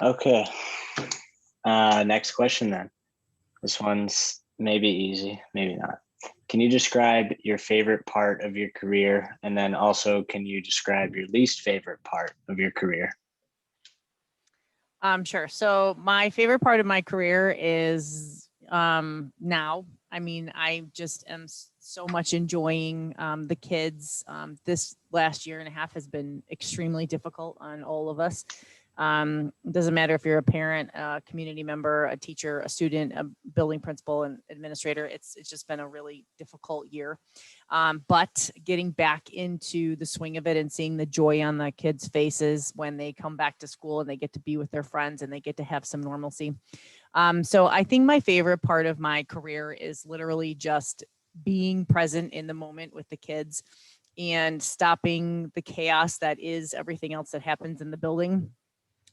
Okay. Next question then. This one's maybe easy, maybe not. Can you describe your favorite part of your career? And then also, can you describe your least favorite part of your career? Sure. So my favorite part of my career is now. I mean, I just am so much enjoying the kids. This last year and a half has been extremely difficult on all of us. It doesn't matter if you're a parent, a community member, a teacher, a student, a building principal, and administrator. It's just been a really difficult year. But getting back into the swing of it and seeing the joy on the kids' faces when they come back to school and they get to be with their friends and they get to have some normalcy. So I think my favorite part of my career is literally just being present in the moment with the kids and stopping the chaos that is everything else that happens in the building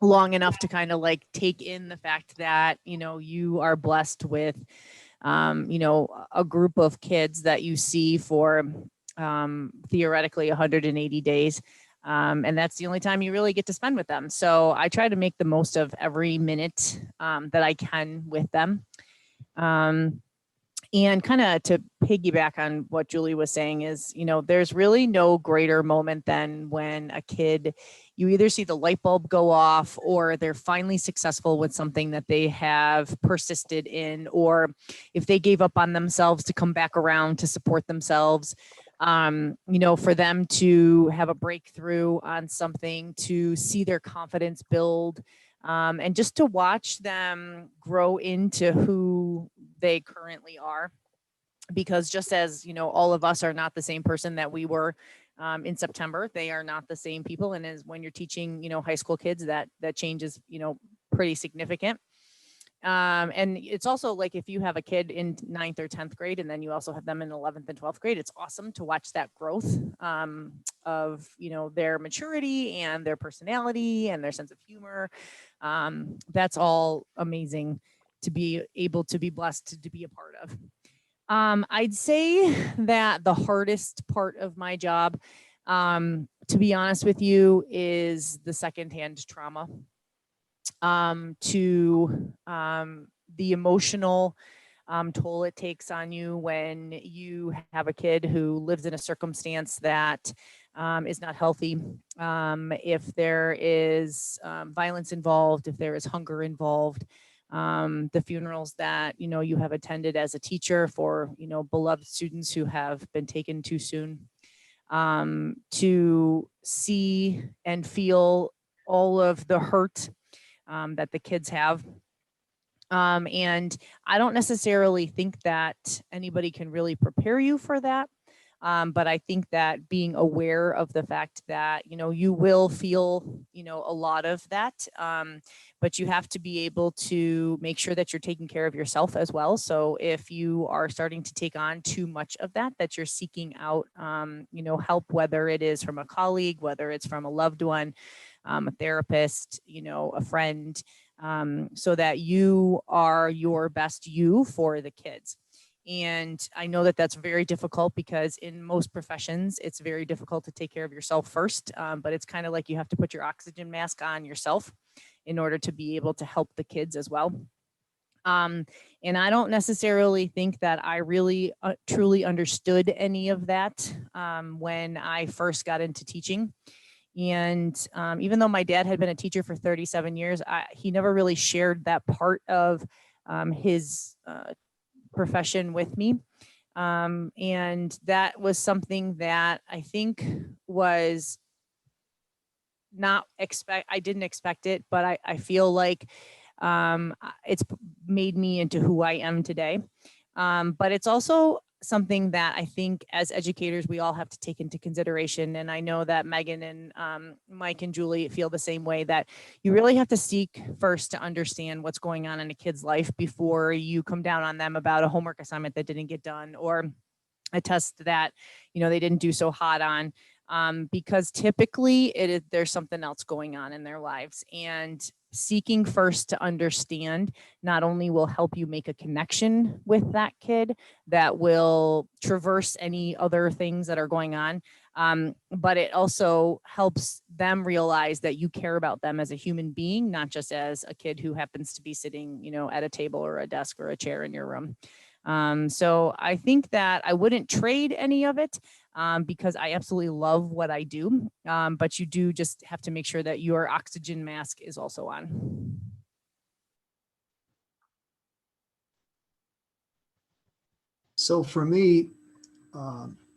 long enough to kind of like take in the fact that, you are blessed with, a group of kids that you see for theoretically 180 days. And that's the only time you really get to spend with them. So I try to make the most of every minute that I can with them. And kind of to piggyback on what Julie was saying is, there's really no greater moment than when a kid, you either see the light bulb go off or they're finally successful with something that they have persisted in, or if they gave up on themselves to come back around to support themselves. For them to have a breakthrough on something, to see their confidence build, and just to watch them grow into who they currently are. Because just as, all of us are not the same person that we were in September, they are not the same people. And as when you're teaching, high school kids, that change is, pretty significant. And it's also like if you have a kid in 9th or 10th grade and then you also have them in 11th and 12th grade, it's awesome to watch that growth of, their maturity and their personality and their sense of humor. That's all amazing to be able to be blessed to be a part of. I'd say that the hardest part of my job, to be honest with you, is the secondhand trauma. To the emotional toll it takes on you when you have a kid who lives in a circumstance that is not healthy. If there is violence involved, if there is hunger involved, the funerals that you have attended as a teacher for beloved students who have been taken too soon, to see and feel all of the hurt that the kids have. And I don't necessarily think that anybody can really prepare you for that. But I think that being aware of the fact that, you will feel, a lot of that. But you have to be able to make sure that you're taking care of yourself as well. So if you are starting to take on too much of that, that you're seeking out, help, whether it is from a colleague, whether it's from a loved one, a therapist, a friend, so that you are your best you for the kids. And I know that that's very difficult because in most professions, it's very difficult to take care of yourself first. But it's kind of like you have to put your oxygen mask on yourself in order to be able to help the kids as well. And I don't necessarily think that I really truly understood any of that when I first got into teaching. And even though my dad had been a teacher for 37 years, he never really shared that part of his profession with me. And that was something that I think was I didn't expect it, but I feel like it's made me into who I am today. But it's also something that I think as educators, we all have to take into consideration. And I know that Megan and Mike and Julie feel the same way, that you really have to seek first to understand what's going on in a kid's life before you come down on them about a homework assignment that didn't get done or a test that, they didn't do so hot on. Because typically there's something else going on in their lives, and seeking first to understand not only will help you make a connection with that kid that will traverse any other things that are going on, But it also helps them realize that you care about them as a human being, not just as a kid who happens to be sitting, at a table or a desk or a chair in your room. So I think that I wouldn't trade any of it, because I absolutely love what I do. But you do just have to make sure that your oxygen mask is also on. So for me,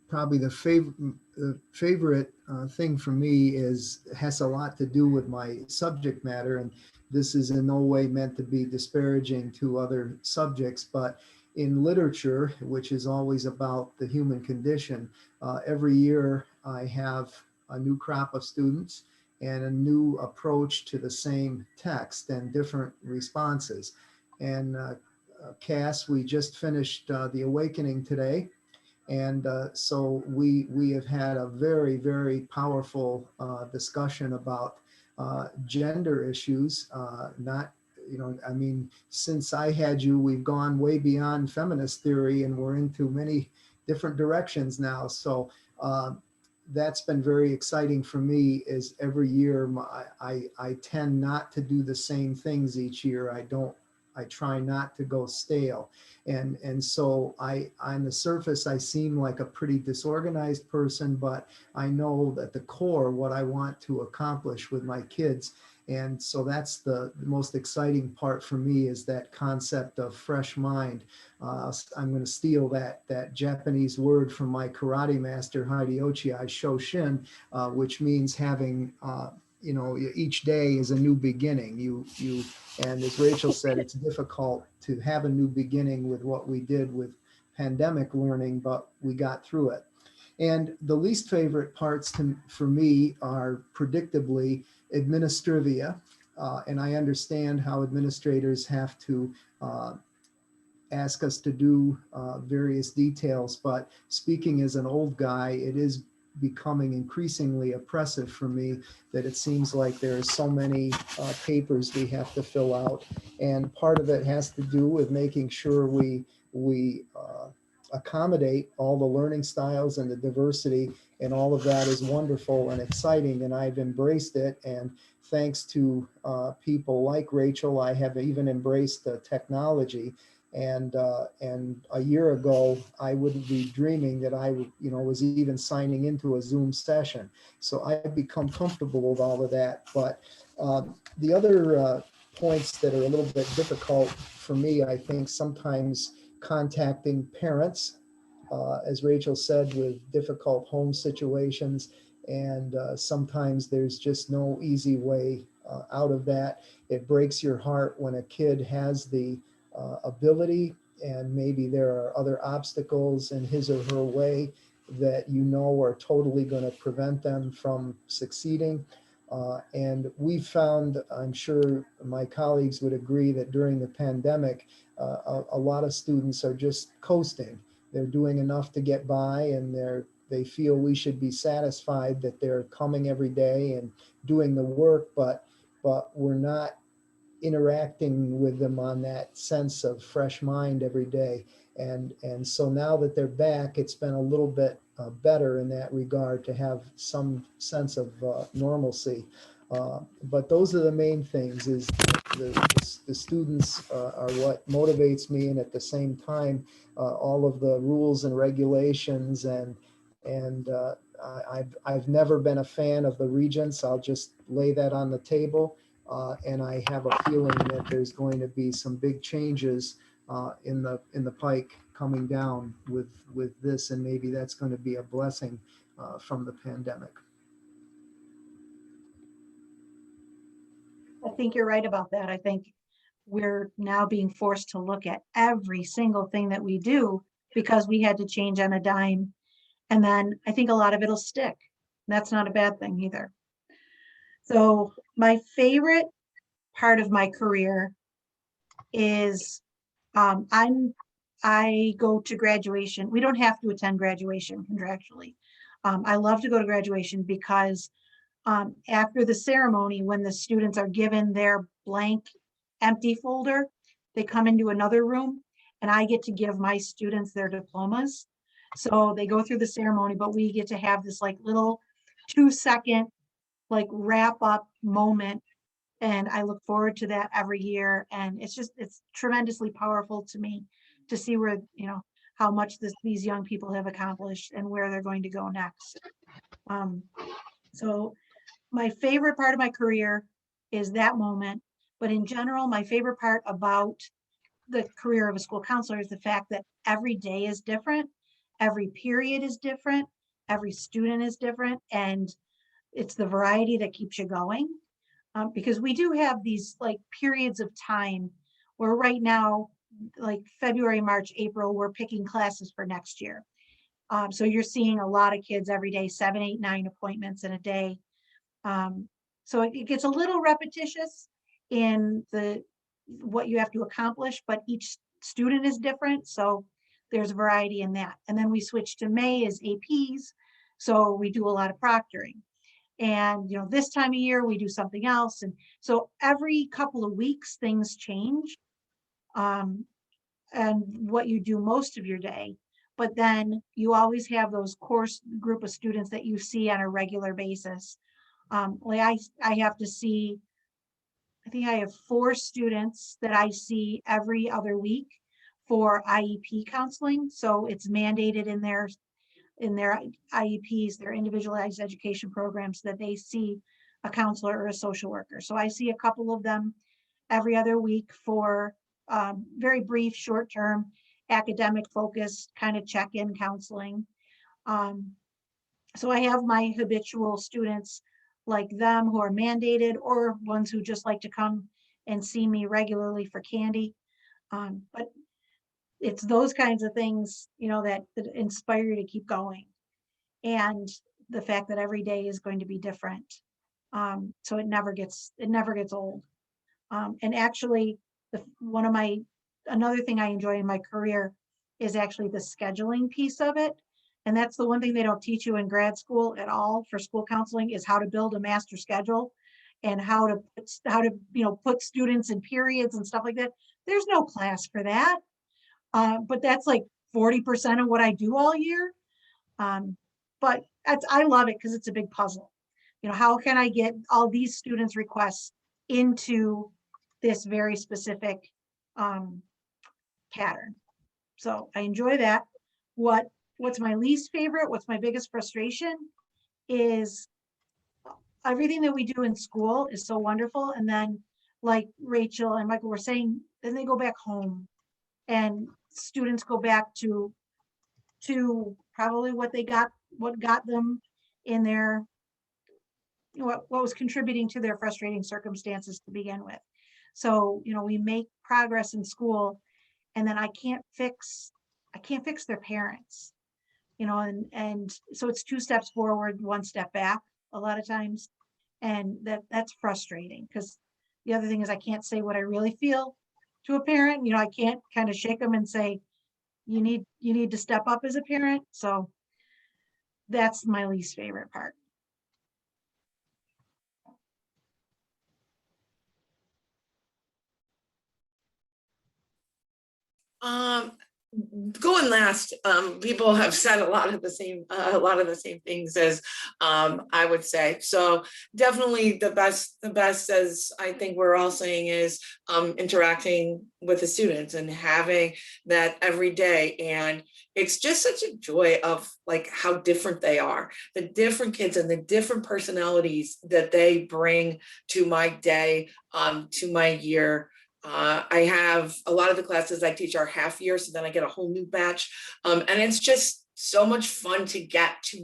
probably the favorite thing for me has a lot to do with my subject matter, and this is in no way meant to be disparaging to other subjects, but in literature, which is always about the human condition, every year I have a new crop of students and a new approach to the same text and different responses. And Cass, we just finished The Awakening today. And so we have had a very, very powerful discussion about gender issues. Not, I mean, since I had you, we've gone way beyond feminist theory and we're into many different directions now. So that's been very exciting for me. Is every year I tend not to do the same things each year. I try not to go stale. And so on the surface, I seem like a pretty disorganized person, but I know at the core what I want to accomplish with my kids. And so that's the most exciting part for me, is that concept of fresh mind. I'm going to steal that Japanese word from my karate master, Hideyoshi Shoshin, which means having, each day is a new beginning. And as Rachel said, it's difficult to have a new beginning with what we did with pandemic learning, but we got through it. And the least favorite parts for me are predictably administrivia. And I understand how administrators have to ask us to do various details, but speaking as an old guy, it is becoming increasingly oppressive for me that it seems like there are so many papers we have to fill out. And part of it has to do with making sure we accommodate all the learning styles and the diversity, and all of that is wonderful and exciting, and I've embraced it. And thanks to people like Rachel, I have even embraced the technology. And a year ago, I wouldn't be dreaming that I was even signing into a Zoom session. So I've become comfortable with all of that. But the other points that are a little bit difficult for me, I think sometimes contacting parents, as Rachel said, with difficult home situations. And sometimes there's just no easy way out of that. It breaks your heart when a kid has the ability, and maybe there are other obstacles in his or her way that are totally going to prevent them from succeeding. And we found, I'm sure my colleagues would agree, that during the pandemic, a lot of students are just coasting. They're doing enough to get by, and they feel we should be satisfied that they're coming every day and doing the work, but we're not interacting with them on that sense of fresh mind every day. And so now that they're back, it's been a little bit better in that regard, to have some sense of normalcy. But those are the main things. Is the students are what motivates me, and at the same time, all of the rules and regulations, and I've never been a fan of the regents. I'll just lay that on the table. And I have a feeling that there's going to be some big changes in the pike coming down with this, and maybe that's going to be a blessing from the pandemic. I think you're right about that. I think we're now being forced to look at every single thing that we do because we had to change on a dime. And then I think a lot of it'll stick. That's not a bad thing either. So my favorite part of my career is I go to graduation. We don't have to attend graduation contractually. I love to go to graduation because after the ceremony, when the students are given their blank empty folder, they come into another room and I get to give my students their diplomas. So they go through the ceremony, but we get to have this like little 2-second like wrap up moment. And I look forward to that every year. And it's tremendously powerful to me to see where, how much these young people have accomplished and where they're going to go next. So my favorite part of my career is that moment. But in general, my favorite part about the career of a school counselor is the fact that every day is different. Every period is different. Every student is different. And it's the variety that keeps you going. Because we do have these like periods of time where right now, like February, March, April, we're picking classes for next year. So you're seeing a lot of kids every day, 7, 8, 9 appointments in a day. So it gets a little repetitious in what you have to accomplish, but each student is different. So there's variety in that. And then we switch to May as APs. So we do a lot of proctoring. And, this time of year we do something else. And so every couple of weeks things change, and what you do most of your day. But then you always have those course group of students that you see on a regular basis. Like I have to see, I think I have 4 students that I see every other week for IEP counseling. So it's mandated in their IEPs, their individualized education programs, that they see a counselor or a social worker. So I see a couple of them every other week for very brief, short-term, academic focused kind of check-in counseling. So I have my habitual students like them who are mandated, or ones who just like to come and see me regularly for candy. But it's those kinds of things, that inspire you to keep going. And the fact that every day is going to be different. So it never gets old. And actually another thing I enjoy in my career is actually the scheduling piece of it. And that's the one thing they don't teach you in grad school at all for school counseling, is how to build a master schedule and how to put students in periods and stuff like that. There's no class for that. But that's like 40% of what I do all year. But I love it because it's a big puzzle. How can I get all these students' requests into this very specific pattern? So I enjoy that. What's my least favorite, what's my biggest frustration, is everything that we do in school is so wonderful. And then, like Rachel and Michael were saying, then they go back home and students go back to probably what got them in their, what was contributing to their frustrating circumstances to begin with. So, we make progress in school, and then I can't fix their parents, and so it's 2 steps forward, 1 step back a lot of times. And that's frustrating, because the other thing is I can't say what I really feel to a parent. I can't kind of shake them and say, you need to step up as a parent. So that's my least favorite part. Going last, people have said a lot of the same things as I would say. So definitely the best, as I think we're all saying, is interacting with the students and having that every day. And it's just such a joy of like how different they are, the different kids and the different personalities that they bring to my day, to my year. I have a lot of the classes I teach are half year, so then I get a whole new batch. And it's just so much fun to get to